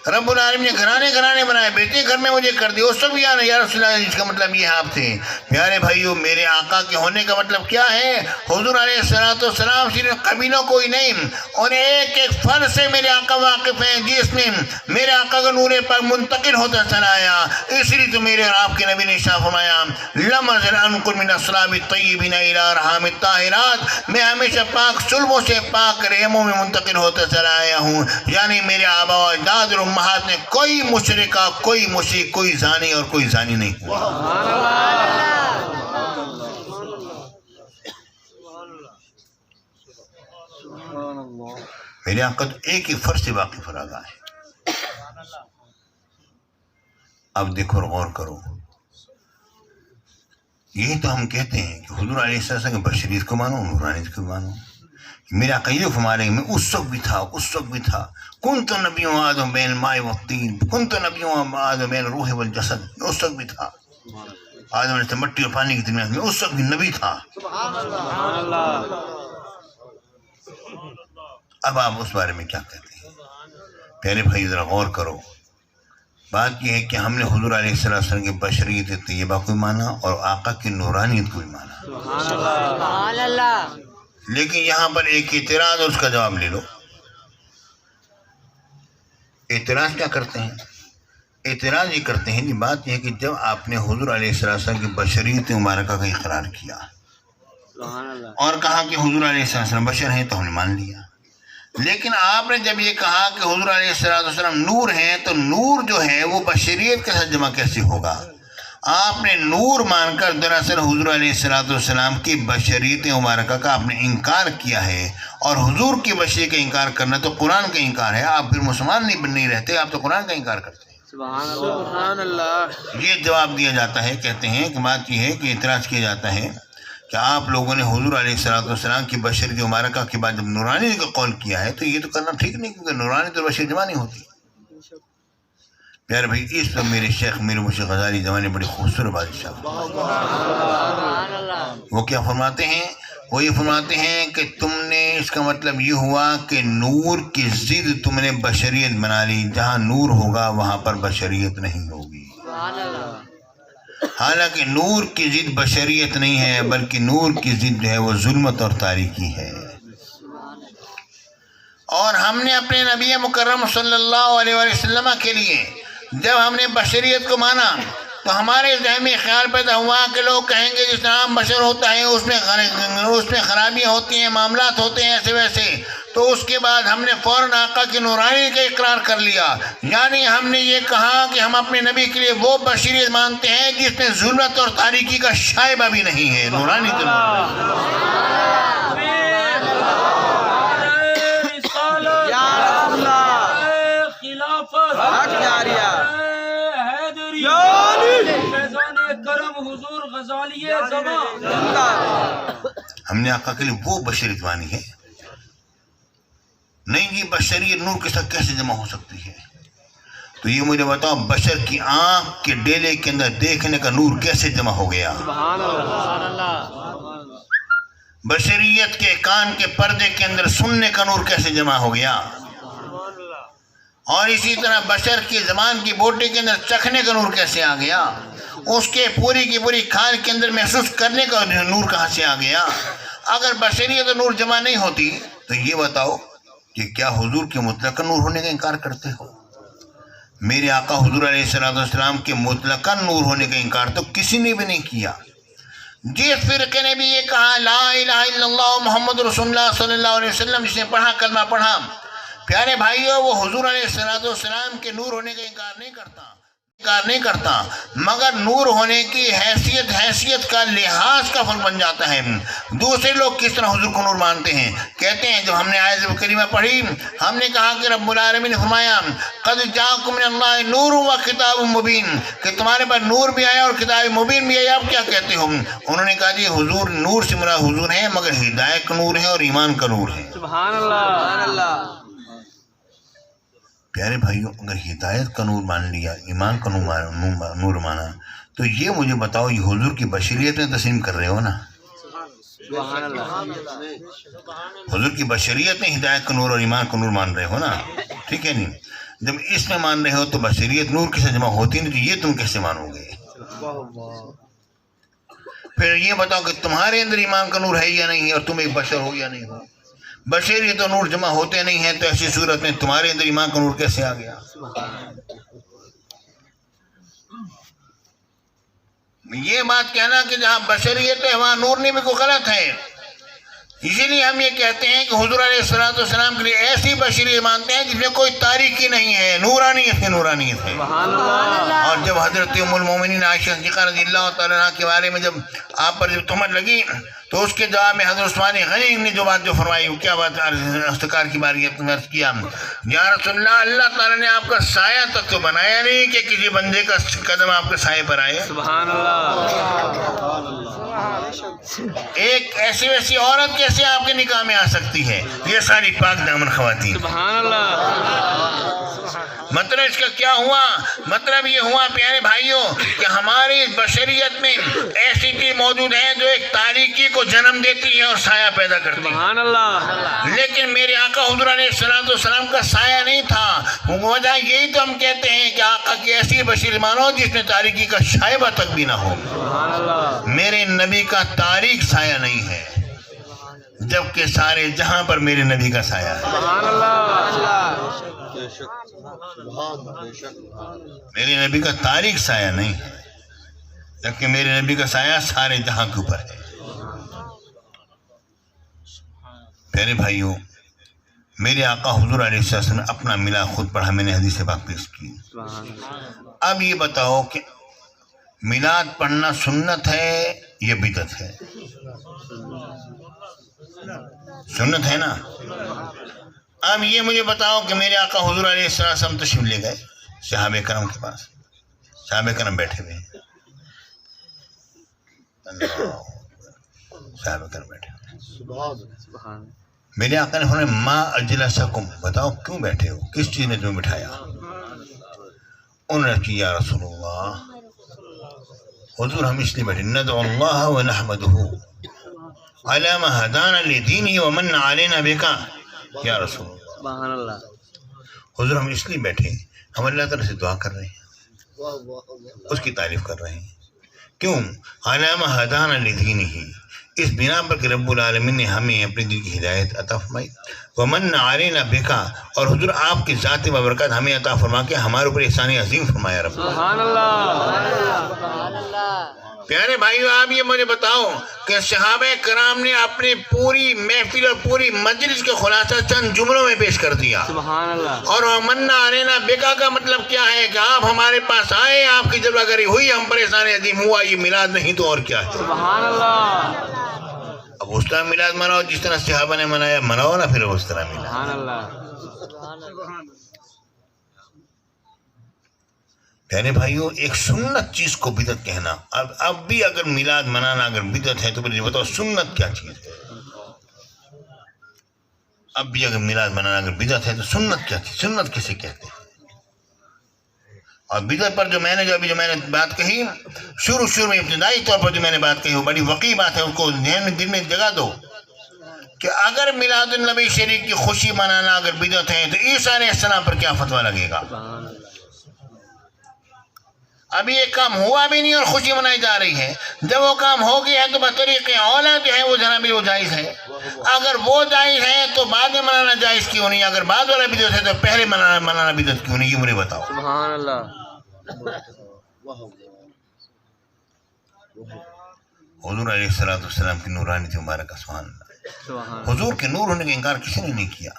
Speaker 2: رب العالمین نے گھرانے بنائے، بیٹے گھر میں مجھے کر دیا، اس وقت بھی یا رسول اللہ، جس کا مطلب یہ آپ تھے. پیارے بھائیو، میرے آقا کے ہونے کا مطلب کیا ہے؟ حضور علیہ السلام صرف قبیلوں کو ہی نہیں اور ایک ایک فرد سے میرے آقا واقف ہیں، جس میں میرے آقا کا نور پاک منتقل ہوتا چلا آیا. اس لیے تو میرے اور آپ کے نبی نے ارشاد فرمایا لم ازل انقل من اصلاب الطیبین الی ارحام الطاہرات، میں ہمیشہ پاک صلبوں سے پاک رحموں میں منتقل ہوتا چلا آیا ہوں. یعنی میرے آبا و اجداد اور امہات میں کوئی مشرکہ، کوئی مشرک، کوئی زانی اور کوئی زانی نہیں ہوا. میرے آقا تو ایک ہی فرض سے واقف رہا ہے. اب دیکھو اور غور کرو، یہی تو ہم کہتے ہیں کہ حضور علیہ السلام کے بشریت کو مانو، نورانیت کو مانو. میرا عقیدہ فرمانے میں اس وقت بھی تھا کنت نبی آدم بین الماء والطین، کنت نبی آدم بین الروح والجسد، اس وقت بھی تھا. آدم علیہ السلام مٹی اور پانی کے درمیان میں اس وقت بھی نبی تھا. اب آپ اس بارے میں کیا کہتے ہیں؟ پیارے بھائی ذرا غور کرو. بات یہ ہے کہ ہم نے حضور علیہ السلام کی بشریت طیبہ کو مانا اور آقا کی نورانیت کو بھی مانا. لیکن یہاں پر ایک اعتراض، اس کا جواب لے لو. اعتراض کیا کرتے ہیں؟ اعتراض یہ کرتے ہیں، بات یہ ہے کہ جب آپ نے حضور علیہ السلام کی بشریت مبارکہ کا اقرار کیا اور کہا کہ حضور علیہ السلام بشر ہیں تو ہم نے مان لیا، لیکن آپ نے جب یہ کہا کہ حضور علیہ السلام نور ہیں تو نور جو ہے وہ بشریت کے ساتھ جمع کیسے ہوگا؟ آپ نے نور مان کر دراصل حضور علیہ السلام کی بشریت مبارکہ کا آپ نے انکار کیا ہے. اور حضور کی بشریت کا انکار کرنا تو قرآن کا انکار ہے. آپ پھر مسلمان نہیں رہتے، آپ تو قرآن کا انکار کرتے ہیں.
Speaker 1: سبحان اللہ.
Speaker 2: یہ جواب دیا جاتا ہے، کہتے ہیں کہ بات یہ ہے کہ اعتراض کیا جاتا ہے کہ آپ لوگوں نے حضور علیہ السلام کی بشریت مبارکہ کے بعد جب نورانی کا قول کیا ہے تو یہ تو کرنا ٹھیک نہیں، کیونکہ نورانی تو بشریت جمع نہیں ہوتی. پیارے بھائی، اس پر میرے شیخ میر مرشد غزالی زمانے بڑی خوبصورت بادشاہ، وہ کیا فرماتے ہیں؟ وہ یہ فرماتے ہیں کہ تم نے، اس کا مطلب یہ ہوا کہ نور کی ضد تم نے بشریت بنا لی. جہاں نور ہوگا وہاں پر بشریت نہیں ہوگی. حالانکہ نور کی ضد بشریت نہیں ہے، بلکہ نور کی ضد جو ہے وہ ظلمت اور تاریکی ہے. اور ہم نے اپنے نبی مکرم صلی اللہ علیہ وسلم کے لیے جب ہم نے بشریت کو مانا تو ہمارے ذہن میں خیال پیدا ہوا کہ لوگ کہیں گے جس طرح بشر ہوتا ہے اس میں خرابیاں ہوتی ہیں، معاملات ہوتے ہیں ایسے ویسے. تو اس کے بعد ہم نے فوراً آقا کی نورانی کا اقرار کر لیا. یعنی ہم نے یہ کہا کہ ہم اپنے نبی کے لیے وہ بشریت مانتے ہیں جس میں ظلمت اور تاریکی کا شائبہ بھی نہیں ہے. نورانی تو ہم نے آقا کے لیے وہ بشریت مانی ہے. نہیں جی، بشریت نور کے ساتھ کیسے جمع ہو سکتی ہے؟ تو یہ مجھے بتاؤ، بشر کی آنکھ کے ڈیلے کے اندر دیکھنے کا نور کیسے جمع ہو گیا؟ بشریت کے کان کے پردے کے اندر سننے کا نور کیسے جمع ہو گیا؟ اور اسی طرح بشر کی زبان کی بوٹی کے اندر چکھنے کا نور کیسے آ گیا؟ اس کے پوری کی پوری کھال کے اندر محسوس کرنے کا نور کہاں سے آ گیا؟ اگر بشریت اور نور جمع نہیں ہوتی تو یہ بتاؤ کہ کیا حضور کے مطلق نور ہونے کا انکار کرتے ہو؟ میرے آقا حضور علیہ السلام کے مطلق نور ہونے کا انکار تو کسی نے بھی نہیں کیا۔ جس فرقے نے بھی یہ کہا لا الہ الا اللہ محمد رسول اللہ صلی اللہ علیہ وسلم، جس نے پڑھا کلمہ پڑھا، پیارے بھائیو، وہ حضور علیہ السلام کے نور ہونے کا انکار نہیں کرتا، مگر نور ہونے کی حیثیت کا لحاظ کا فرق بن جاتا ہے۔ دوسرے لوگ کس طرح حضور کو نور مانتے ہیں؟ کہتے ہیں، جب ہم نے آیت کریمہ پڑھی، ہم نے کہا کہ رب العالمین نے فرمایا قد جاءکم من اللہ نور و کتاب مبین، کہ تمہارے پاس نور بھی آیا اور کتاب مبین بھی آیا، آپ کیا کہتے ہو؟ انہوں نے کہا جی حضور نور سے مراد حضور ہے، مگر ہدایت کا نور ہے اور ایمان کا نور ہے۔
Speaker 1: سبحان اللہ۔
Speaker 2: پیارے بھائیوں، اگر ہدایت کا نور مان لیا، ایمان کا نور مانا، تو یہ مجھے بتاؤ، یہ حضور کی بشریت میں تسلیم کر رہے ہو نا؟
Speaker 1: سبحان اللہ۔
Speaker 2: حضور کی بشریت میں ہدایت کا نور اور ایمان کا نور مان رہے ہو نا؟ ٹھیک ہے نہیں؟ جب اس میں مان رہے ہو تو بشریت نور کے ساتھ جمع ہوتی نہیں، تو یہ تم کیسے مانو گے؟ پھر یہ بتاؤ کہ تمہارے اندر ایمان کا نور ہے یا نہیں ہے، اور تم ایک بشر ہو یا نہیں ہو؟ بشریت اور نور جمع ہوتے نہیں ہیں، تو ایسی صورت میں تمہارے اندر ایمان کا نور کیسے آ گیا؟ یہ بات کہنا کہ جہاں بشریت ہے وہاں نور نہیں بھی کوئی غلط ہے۔ اسی لیے ہم یہ کہتے ہیں کہ حضور علیہ السلام کے لیے ایسی بشریت مانتے ہیں جس میں کوئی تاریکی نہیں ہے، نورانیت ہے، نورانیت ہے۔ اور جب حضرت ام المومنین عائشہ صدیقہ رضی اللہ تعالیٰ عنہ کے بارے میں جب آپ پر جب تہمت لگی، تو اس کے جواب میں حضرت عثمان غنی نے جو بات جو فرمائی، کیا بات افتخار کی باری عرض کیا، یا رسول اللہ، اللہ تعالیٰ نے آپ کا سایہ تک تو بنایا نہیں کہ کسی بندے کا قدم آپ کے سائے پر آئے۔
Speaker 1: سبحان اللہ۔
Speaker 2: ایک ایسی ویسی عورت کیسے آپ کے نکاح میں آ سکتی ہے؟ یہ ساری پاک دامن خواتین۔
Speaker 1: سبحان اللہ۔
Speaker 2: مطلب اس کا کیا ہوا؟ مطلب یہ ہوا پیارے بھائیوں کہ ہماری بشریت میں ایسی چیز موجود ہے جو ایک تاریکی کو جنم دیتی ہے اور سایہ پیدا کرتی ہے۔
Speaker 1: سبحان اللہ۔
Speaker 2: لیکن میرے آقا حضور علیہ السلام کا سایہ نہیں تھا۔ وجہ یہی تو ہم کہتے ہیں کہ آقا کی ایسی بشریت مانو جس میں تاریکی کا شائبہ تک بھی نہ ہو۔
Speaker 1: سبحان اللہ۔
Speaker 2: میرے نبی کا تاریک سایہ نہیں ہے، جبکہ سارے جہاں پر میرے نبی کا سایہ ہے۔
Speaker 1: سبحان اللہ۔
Speaker 2: میرے نبی کا تاریک سایہ نہیں ہے، جبکہ میرے نبی کا سایہ سارے جہاں کے اوپر ہے۔ پیارے بھائیوں، میرے آقا حضور علیہ السلام نے اپنا ملا خود پڑھا، میں نے حدیث پاک پیش کی۔ اب یہ بتاؤ کہ میلاد پڑھنا سنت ہے یا بدعت ہے؟ سنت ہے نا؟ اب یہ مجھے بتاؤ کہ میرے آقا حضور علیہ السلام تشریف لے گئے صحابہ کرام کے پاس، صحابہ کرام بیٹھے ہوئے ہیں، صحابہ کرام بیٹھے ہوئے، میرے آقا نے فرمایا ما اجلسکم، بتاؤ کیوں بیٹھے ہو، کس چیز نے تمہیں بٹھایا؟ انہوں نے کہا یا رسول اللہ، حضور ہم اس لیے بیٹھے ندعو اللہ و نحمدہ علی ما ہدانا لدینہ ومن علینا بکا، یا رسول اللہ،
Speaker 1: سبحان اللہ۔
Speaker 2: حضور ہم اس لیے بیٹھے، ہم اللہ تعالیٰ سے دعا کر رہے ہیں، اس کی تعریف کر رہے ہیں۔ کیوں؟ علی ما ہدانا لدینہ، اس بنا پر کہ رب العالمین نے ہمیں اپنے دل کی ہدایت عطا فرمائی، ومن علینا بکا، اور حضور آپ کی ذات ببرکات ہمیں عطا فرما کے ہمارے اوپر احسان عظیم فرمایا رب۔
Speaker 1: سبحان اللہ۔
Speaker 2: پیارے بھائیو، آپ یہ مجھے بتاؤ کہ صحابہ کرام نے اپنی پوری محفل اور پوری مجلس کا خلاصہ چند جملوں میں پیش کر دیا،
Speaker 1: سبحان اللہ۔
Speaker 2: اور من علینا بکا کا مطلب کیا ہے کہ آپ ہمارے پاس آئے، آپ کی جلوہ گری ہوئی، ہم پر احسان عظیم ہوا، یہ میلاد نہیں تو اور کیا ہے؟
Speaker 1: سبحان اللہ۔
Speaker 2: اب اس طرح میلاد مناؤ جس طرح صحابہ نے منایا، مناؤ نا پھر اس طرح میلاد۔
Speaker 1: سبحان اللہ۔
Speaker 2: پیارے بھائیو، ایک سنت چیز کو بدعت کہنا، اب بھی اگر میلاد منانا اگر بدعت ہے تو پھر یہ بتاؤ سنت کیا چیز ہے؟ اب بھی اگر میلاد منانا اگر بدعت ہے تو سنت کیا چیز؟ سنت کسے کہتے ہیں؟ اور بدعت پر جو میں نے بات کہی شروع میں ابتدائی طور پر جو میں نے بات کہی وہ بڑی وقیع بات ہے، اس کو دل میں جگہ دو کہ اگر میلاد النبی شریف کی خوشی منانا اگر بدعت ہے تو عیسیٰ علیہ السلام پر کیا فتویٰ لگے گا؟ ابھی یہ کام ہوا بھی نہیں اور خوشی منائی جا رہی ہے. جب وہ کام ہو گیا ہے تو بطریق اولا جو ہے وہ جناب وہ جائز ہے. اگر وہ جائز ہے تو بعد میں منانا جائز کیوں نہیں؟ اگر بعد والا بدعت ہے تو پہلے منانا بدعت کیوں نہیں؟ یہ مجھے بتاؤ.
Speaker 1: سبحان اللہ.
Speaker 2: حضور علیہ السلام کی نورانی مبارکہ سبحان اللہ. حضور کے نور ہونے کا انکار کسی نے نہیں کیا،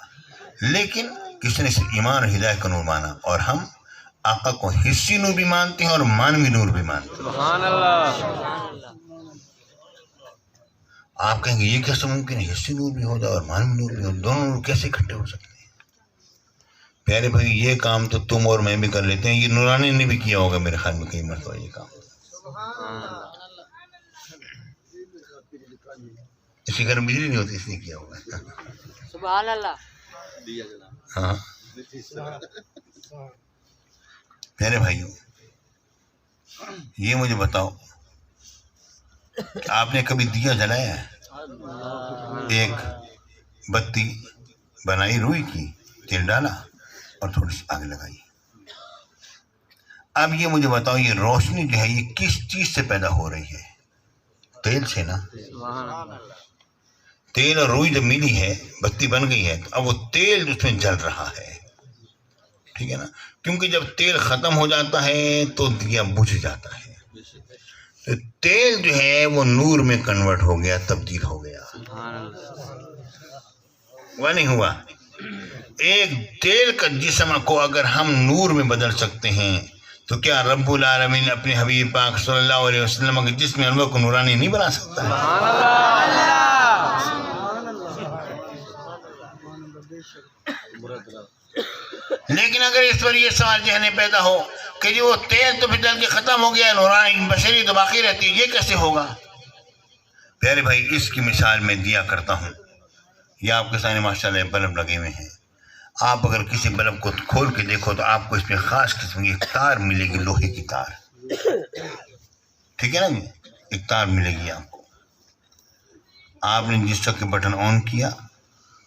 Speaker 2: لیکن کسی نے ایمان اور ہدایت کا نور مانا، اور ہم آقا کو حصی نور بھی مانتے ہیں اور مانوی نور بھی مانتے ہیں.
Speaker 1: سبحان اللہ.
Speaker 2: آپ کہیں گے یہ کیسے ممکن ہے؟ حصی نور بھی ہو جائے اور مانوی نور بھی ہو، دونوں نور کیسے اکٹھے ہو سکتے ہیں؟ پیارے بھائی یہ کام تو تم اور میں بھی کر لیتے ہیں، یہ نورانی نے بھی کیا ہوگا میرے خیال میں کئی مرتبہ یہ کام. اسی گھر بجلی نہیں ہوتی، اس نے کیا ہوگا.
Speaker 1: سبحان اللہ.
Speaker 2: ہاں پیارے بھائیوں، یہ مجھے بتاؤ کہ آپ نے کبھی دیا جلایا ہے؟ ایک بتی بنائی روئی کی، تیل ڈالا اور تھوڑی سی آگ لگائی. اب یہ مجھے بتاؤ یہ روشنی جو ہے یہ کس چیز سے پیدا ہو رہی ہے؟ تیل سے نا. تیل اور روئی جب ملی ہے، بتی بن گئی ہے، تو اب وہ تیل اس میں جل رہا ہے، ٹھیک ہے نا؟ کیونکہ جب تیل ختم ہو جاتا ہے تو دیا بجھ جاتا ہے. تو تیل جو ہے وہ نور میں کنورٹ ہو گیا، تبدیل ہو گیا. وہ نہیں ہوا؟ ایک تیل کا جسم کو اگر ہم نور میں بدل سکتے ہیں تو کیا رب العالمین اپنے حبیب پاک صلی اللہ علیہ وسلم کے جسم انور کو نورانی نہیں بنا سکتا ہے؟ لیکن اگر اس پر یہ سوال ذہن میں پیدا ہو کہ جو وہ تیل تو پھر جل کے ختم ہو گیا، نورانی بشری تو باقی رہتی ہے، یہ کیسے ہوگا؟ پیارے بھائی اس کی مثال میں دیا کرتا ہوں. یہ آپ کے سامنے ماشاءاللہ بلب لگے ہوئے ہیں. آپ اگر کسی بلب کو کھول کے دیکھو تو آپ کو اس میں خاص قسم کی ایک تار ملے گی، لوہے کی تار، ٹھیک ہے نا جی؟ ایک تار ملے گی آپ کو. آپ نے جس وقت بٹن آن کیا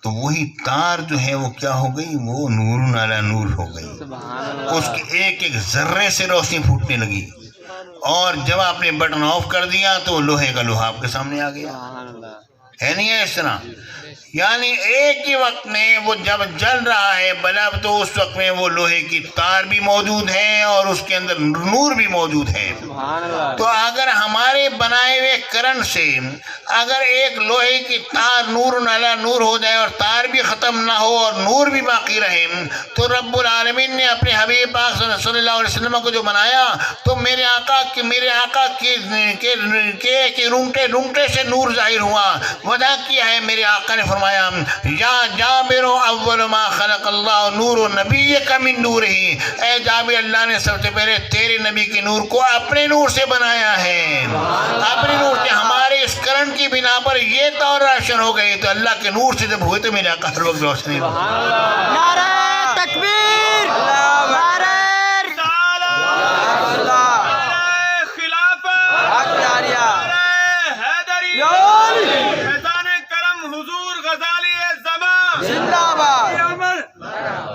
Speaker 2: تو وہی تار جو ہے وہ کیا ہو گئی؟ وہ نور علی نور ہو گئی. اس کے ایک ایک ذرے سے روشنی پھوٹنے لگی، اور جب آپ نے بٹن آف کر دیا تو لوہے کا لوہا آپ کے سامنے آ گیا. ہے نہیں ہے اس طرح؟ یعنی ایک ہی وقت میں وہ جب جل رہا ہے بلب تو اس وقت میں وہ لوہے کی تار بھی موجود ہے اور اس کے اندر نور بھی موجود ہے. تو اگر ہمارے بنائے ہوئے کرنٹ سے اگر ایک لوہے کی تار نور علی نور ہو جائے اور تار بھی ختم نہ ہو اور نور بھی باقی رہے، تو رب العالمین نے اپنے حبیب پاک صلی اللہ علیہ وسلم کو جو بنایا تو میرے آقا کے رونگٹے سے نور ظاہر ہوا. وجہ کیا ہے؟ میرے آقا نے فرمایا یا جابر اول ما خلق اللہ نور نبیک من نورہ، اے جابر اللہ نے سب سے پہلے تیرے نبی کے نور کو اپنے نور سے بنایا ہے. اپنے نور سے ہمارے اس کرنٹ کی بنا پر یہ طور روشن ہو گئی، تو اللہ کے نور سے جب ہوئے تو میرے آقا ہر وقت روشنی.
Speaker 1: نعرہ تکبیر، نعرہ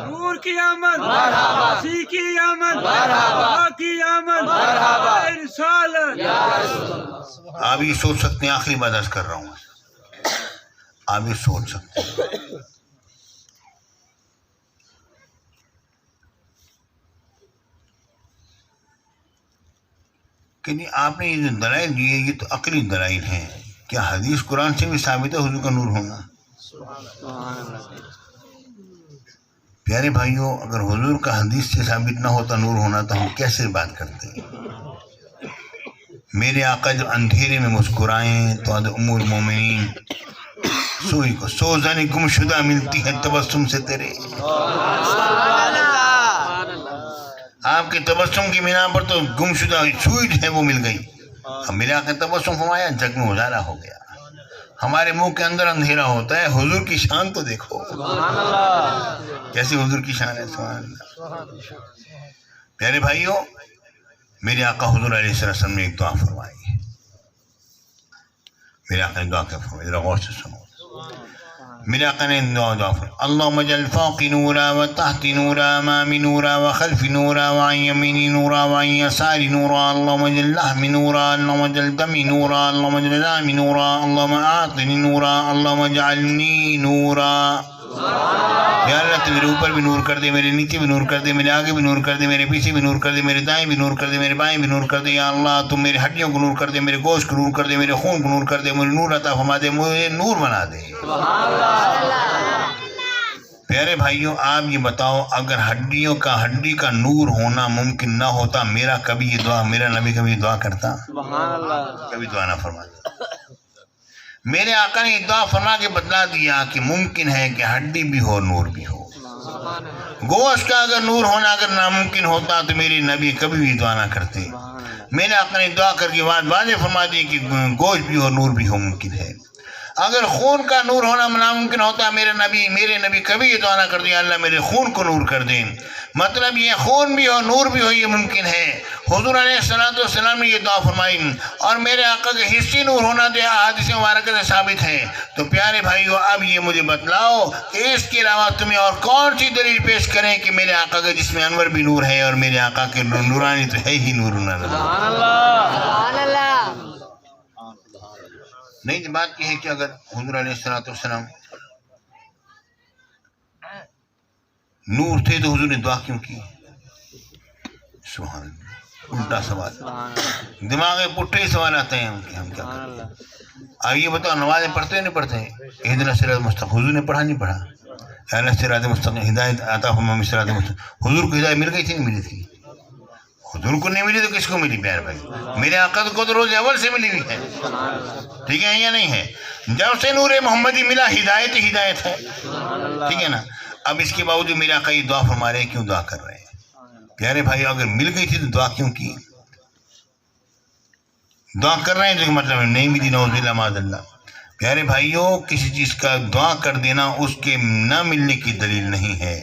Speaker 3: نور کی آمد، مسیح کی آمد، کی آمد، رسالت.
Speaker 2: آپ یہ سوچ سکتے ہیں، آخری بات عرض کر رہا ہوں، آپ یہ سوچ سکتے ہیں کہ نہیں آپ نے یہ جو دلائل دیے یہ تو عقلی دلائل ہیں. کیا حدیث قرآن سے بھی ثابت ہے حضور کا نور ہونا؟ پیارے بھائیوں، اگر حضور کا حدیث سے ثابت نہ ہوتا نور ہونا تو ہم کیسے بات کرتے ہیں؟ میرے آقا جب اندھیرے میں مسکرائیں تو ام المومنین سوئی کو سوزن گم شدہ ملتی ہے تبسم سے تیرے. آپ کے تبسم کی بنا پر تو گم شدہ سوئی جو ہے وہ مل گئی. اب میرے آقا تبسم فرمایا، جگ میں اجالا ہو گیا. ہمارے منہ کے اندر اندھیرا ہوتا ہے، حضور کی شان تو دیکھو کیسی حضور کی شان ہے. سبحان اللہ. پیارے بھائیوں، میرے آقا حضور علیہ السلام نے ایک دعا فرمائی. میرے آقا نے دعا کیا فرمائی؟ ذرا غور سے سنو. میرے آقا نے دعا اللہم اجعل فوقی نورا و تحتی نورا امامی نورا و خلفی نورا و عن یمینی نورا و عن یساری نورا اللہم اجعل لحمی نورا اللہم اجعل دمی نورا اللہم اجعل لامی نورا اللہم اعطنی نورا اللہم اجعلنی نورا. یا اللہ تو میرے اوپر بھی نور کر دے، میرے نیچے بھی نور کر دے، میرے آگے بھی نور کر دے، میرے پیچھے بھی نور کر دے، میرے دائیں بھی نور کر دے، میرے بائیں بھی نور کر دے. یا اللہ تم میری ہڈیوں کو نور کر دے، میرے گوشت کو نور کر دے، میرے خون کو نور کر دے، مجھے نور عطا فرما دے، مجھے نور بنا دے. پیارے بھائیوں آپ یہ بتاؤ اگر ہڈی کا نور ہونا ممکن نہ ہوتا میرا نبی کبھی یہ دعا کرتا؟ کبھی دعا نہ فرماتا. میرے آقا نے دعا فرما کے بتلا دیا کہ ممکن ہے کہ ہڈی بھی ہو نور بھی ہو. گوشت کا اگر نور ہونا اگر ناممکن ہوتا تو میرے نبی کبھی بھی دعا نہ کرتے. میرے آقا نے دعا کر کے واضح فرما دی کہ گوشت بھی ہو نور بھی ہو ممکن ہے. اگر خون کا نور ہونا ناممکن ہوتا میرے نبی کبھی یہ دعا نہ کر دیا اللہ میرے خون کو نور کر دیں. مطلب یہ خون بھی ہو نور بھی ہو یہ ممکن ہے. حضور علیہ السلام نے یہ دعا فرمائی اور میرے آقا کے حصے نور ہونا تو حدیث مبارکہ سے ثابت ہے. تو پیارے بھائیو اب یہ مجھے بتلاؤ کہ اس کے علاوہ تمہیں اور کون سی دلیل پیش کریں کہ میرے آقا کے جسم انور بھی نور ہے اور میرے آقا کے نورانی تو ہے ہی نور. نہیں بات یہ ہے کہ اگر حضور علیہ السلام نور تھے تو حضور نے دعا کیوں کی؟ سبحان اللہ، الٹا سوال، دماغ میں پٹھے سوال آتے ہیں ہم کیا کریں. اب یہ بتاؤ نمازیں پڑھتے ہیں نہیں پڑھتے ہیں؟ اہدنا الصراط المستقیم حضور نے پڑھا نہیں پڑھا؟ اہدنا الصراط المستقیم ہدایت عطا فرما صراط المستقیم. حضور کو ہدایت مل گئی تھی نہیں ملی تھی؟ حضور کو نہیں ملی تو کس کو ملی پیارے بھائی؟ میرے آقا کو تو روز اول سے ملی ہوئی ہے. ٹھیک ہے یا نہیں ہے؟ جب سے نور محمدی ملا ہدایت ہے. ٹھیک ہے نا. اب اس کے باوجود میرے آقا یہ دعا فرما رہے ہیں، کیوں دعا کر رہے ہیں؟ پیارے بھائی اگر مل گئی تھی تو دعا کیوں کی؟ دعا کر رہے ہیں تو مطلب نہیں ملی نعوذ باللہ معاذ اللہ. پیارے بھائیوں کسی چیز کا دعا کر دینا اس کے نہ ملنے کی دلیل نہیں ہے.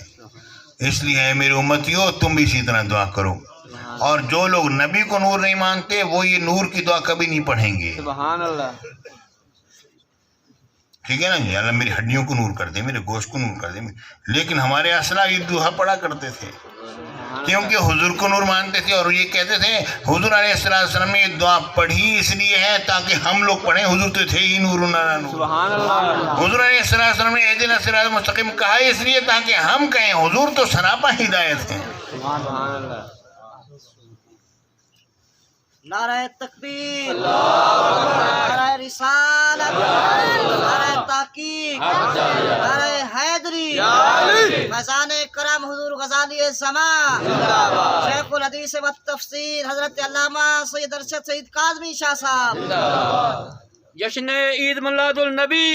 Speaker 2: اس لیے میرے امتیوں تم بھی اسی طرح دعا کرو. اور جو لوگ نبی کو نور نہیں مانتے وہ یہ نور کی دعا کبھی نہیں پڑھیں گے.
Speaker 1: سبحان اللہ.
Speaker 2: ٹھیک ہے نا جی. اللہ میری ہڈیوں کو نور کر دے، میرے گوشت کو نور کر دے. لیکن ہمارے اسلاف یہ دعا پڑھا کرتے تھے کیونکہ حضور کو نور مانتے تھے اور یہ کہتے تھے حضور علیہ السلام نے یہ دعا پڑھی اس لیے ہے تاکہ ہم لوگ پڑھیں، حضور تو تھے ہی نور.
Speaker 1: سبحان اللہ.
Speaker 2: حضور علیہ السلام نے اہدنا الصراط المستقیم کہا اس لیے تاکہ ہم کہیں حضور تو سراپا ہدایت ہیں.
Speaker 1: سبحان اللہ.
Speaker 4: نعرہ تکبیر، نعرہ رسالت، نعرہ تحقیق، نعرہ حیدری، فیضان کرم حضور غزالی زمان، شیخ الحدیث و تفسیر حضرت علامہ سید ارشد سید کاظمی شاہ صاحب.
Speaker 1: جشن عید میلاد النبی.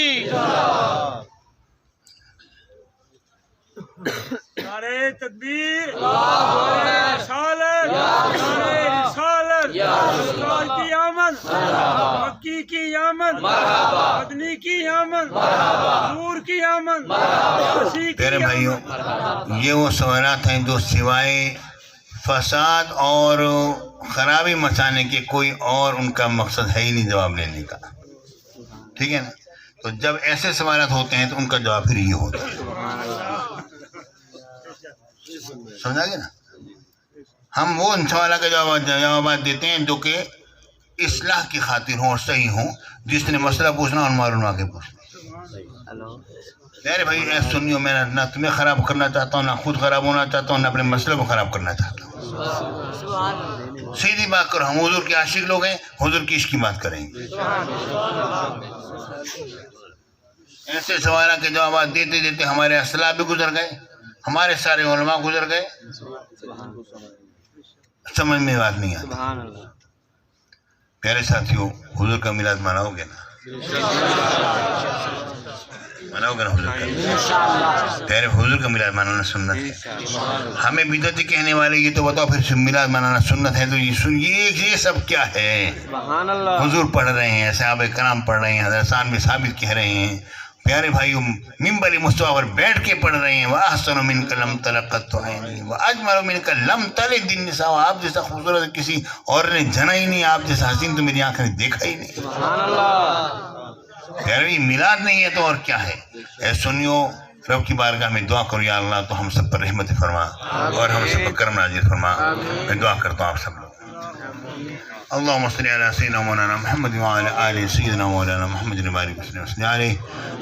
Speaker 3: نعرہ تکبیر، نعرہ رسالت، نعرہ رسالت، سرکار کی آمد، مکی کی آمد، مدنی کی آمد، نور کی آمد، یاسی کی
Speaker 2: پیارے
Speaker 3: آمد.
Speaker 2: بھائیوں یہ وہ سوالات ہیں جو سوائے فساد اور خرابی مچانے کے کوئی اور ان کا مقصد ہے ہی نہیں جواب لینے کا. ٹھیک ہے نا. تو جب ایسے سوالات ہوتے ہیں تو ان کا جواب پھر یہ ہوتا ہے. سمجھا گیا نا. ہم وہ ان سوالات کا جوابات دیتے ہیں جو کہ اصلاح کی خاطر ہوں اور صحیح ہوں. جس نے مسئلہ پوچھنا اور معلوم آگے پوچھنا. میرے بھائی اے سنیو میں نہ تمہیں خراب کرنا چاہتا ہوں، نہ خود خراب ہونا چاہتا ہوں، نہ اپنے مسئلے کو خراب کرنا چاہتا ہوں. سیدھی بات کرو. ہم حضور کے عاشق لوگ ہیں، حضور کی عشق کی بات کریں گے. ایسے سوالات کے جوابات دیتے دیتے ہمارے اسلاف بھی گزر گئے، ہمارے سارے علماء گزر گئے. سمجھ میں بات نہیں آتی.
Speaker 1: سبحان اللہ.
Speaker 2: پیارے ساتھیوں حضور کا میلاد مناؤ گے نا؟ مناؤ گے نا حضور کا؟ پیارے حضور کا میلاد منانا سنت ہے. ہمیں بدعتی کہنے والے یہ تو بتاؤ پھر میلاد منانا سنت ہے تو یہ سب کیا ہے؟
Speaker 1: سبحان اللہ.
Speaker 2: حضور پڑھ رہے ہیں، صحابہ کرام پڑھ رہے ہیں، حضرت میں ثابت کہہ رہے ہیں. پیارے بھائیوں منبر مصطفیٰ پر بیٹھ کے پڑھ رہے ہیں وَأَحْسَنُ مِنْكَ لَمْ تَلَقَّتْ عَيْنِي وَأَجْمَلُ مِنْكَ لَمْ تَلِدِ النِّسَاءُ. آپ جیسا خوبصورت کسی اور نے جنا ہی نہیں، آپ جیسا حسین تو میری آنکھ نے دیکھا ہی نہیں.
Speaker 1: سبحان اللہ.
Speaker 2: پیروی میلاد نہیں ہے تو اور کیا ہے؟ اے سنیو، رب کی بارگاہ میں دعا کرو یا اللہ تو ہم سب پر رحمت فرما اور ہم سب پر کرم نازل فرما. میں دعا کرتا ہوں آپ سب لوگ. اللهم صل على سيدنا مولانا محمد وعلى آل سيدنا مولانا محمد وبارك وسلم عليه.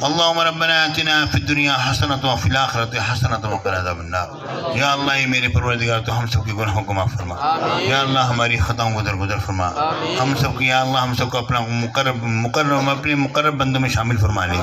Speaker 2: اللهم ربنا آتنا في الدنيا حسنة وفي الآخرة حسنة وقنا عذاب النار. یا اللہ اے میرے پروردگار تو ہم سب کے گناہوں کو معاف فرما. یا اللہ ہماری خطاؤں کو درگزر فرما. ہم سب کو یا اللہ ہم سب کو اپنا اپنے مقرب بندوں میں شامل فرما لے.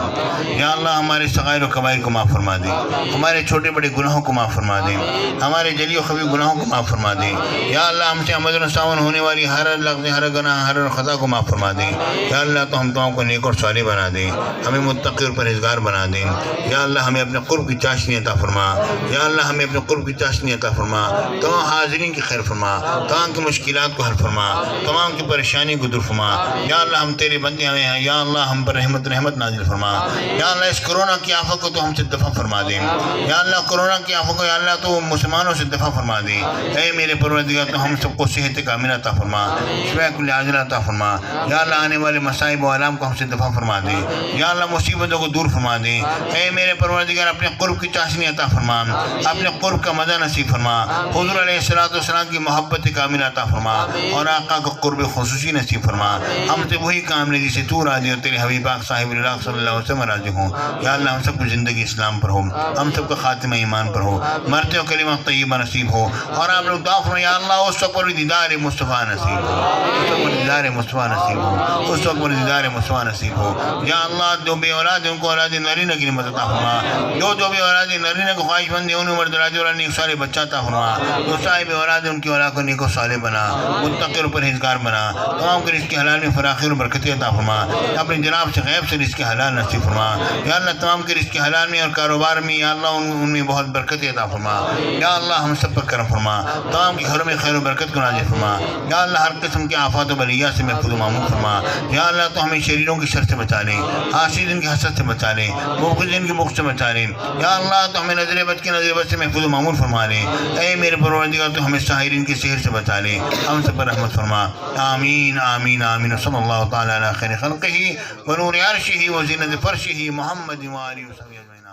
Speaker 2: یا اللہ ہمارے صغائر و کبائر کو معاف فرما دے. ہمارے چھوٹے بڑے گناہوں کو معاف فرما دے. ہمارے جلی و خفی گناہوں کو معاف فرما دے. یا اللہ ہم سے عمد و ساون ہونے والی ہر لفظ ہر گناہ ہر خطا کو معاف فرما دے. یا اللہ تو ہم دعاؤں کو نیک اور صالح بنا دے. ہمیں متقی اور پرہیزگار بنا دے. یا اللہ ہمیں اپنے قرب کی چاشنی عطا فرما. یا اللہ ہمیں اپنے قرب کی چاشنی عطا فرما. تمام حاضرین کی خیر فرما. تمام کی مشکلات کو حل فرما. تمام کی پریشانی کو دور فرما. یا اللہ ہم تیرے بندے ہیں. یا اللہ ہم پر رحمت نازل فرما. یا اللہ اس کرونا کی آفت کو تو ہم سے دفع فرما دے. یا اللہ کرونا کی آفت کو یا اللہ تو مسلمانوں سے دفع فرما دے. اے میرے پروردگار تو ہم سب کو صحت کاملہ عطا فرما. شفاء کل عاجلہ عطا فرما. یا اللہ آنے والے مصائب و آلام کو ہم سے دفع فرما دے. یا اللہ مصیبتوں کو دور فرما دے. اے میرے پروردگار اپنے قرب کی چاشنی عطا فرما. اپنے قرب کا مزہ نصیب فرما. حضور علیہ السلام کی محبت کاملہ عطا فرما اور آقا کا قرب خصوصی نصیب فرما. ہم سے وہی کام لے جسے تو راضی اور تیرے حبیب پاک صاحب اللہ صلی اللہ علیہ وسلم راضی ہوں. یا اللہ ہم سب کو زندگی اسلام پر ہو. ہم سب کا خاتمہ ایمان پر ہو. مرتے ہو کلمہ طیبہ نصیب ہو. اور آپ لوگ دعا فرمائیں یا اللہ اس وقت پر دیدار مصطفیٰ نصیب ہو. اس وقت پر دیدار مصطفیٰ نصیب ہو. اس وقت پر دیدار مصطفیٰ نصیب ہو. یا اللہ جو بے اولاد ان کو اولاد نرینہ کی نعمت عطا فرما. جو بھی اولاد نرینہ کو خواہش مند ہے ان عمر دراز اور نیک صالح بچہ عطا فرما. جو صاحب اولاد ان کی اولاد کو نیک و صالح بنا. متقی اور پرہیزگار بنا. تمام کے رزق حلال میں فراخی اور برکتی عطا فرما. اپنے جناب سے غیب سے رزق حلال نصیب فرما. یا اللہ تمام کے رزق حلال میں اور کاروبار میں یا اللہ ان میں بہت برکتی عطا فرما. یا اللہ ہم سب پر کرم فرما. تمام کے گھروں میں خیر و برکت کو نازل فرما. یا اللہ ہر قسم کے آفات و بلیات سے محفوظ و معمول فرما. یا اللہ تو ہمیں شریروں کی شر سے بچا لے. حاسدین کی حسد سے بچا لے. مبغضین کی بغض سے بچا لے. یا اللہ تو ہمیں نظر بد کی نظر بد سے محفوظ و معمول فرما لے. اے میرے پروردگار تو ہمیں ساحرین کے سحر سے بچا لے. ہم سب پر رحمت فرما. آمین آمین آمین. صلی اللہ تعالی علی خیر خلقہ و نور عرشہ و زینت فرشہ محمد و آلہ و صحبہ اجمعین.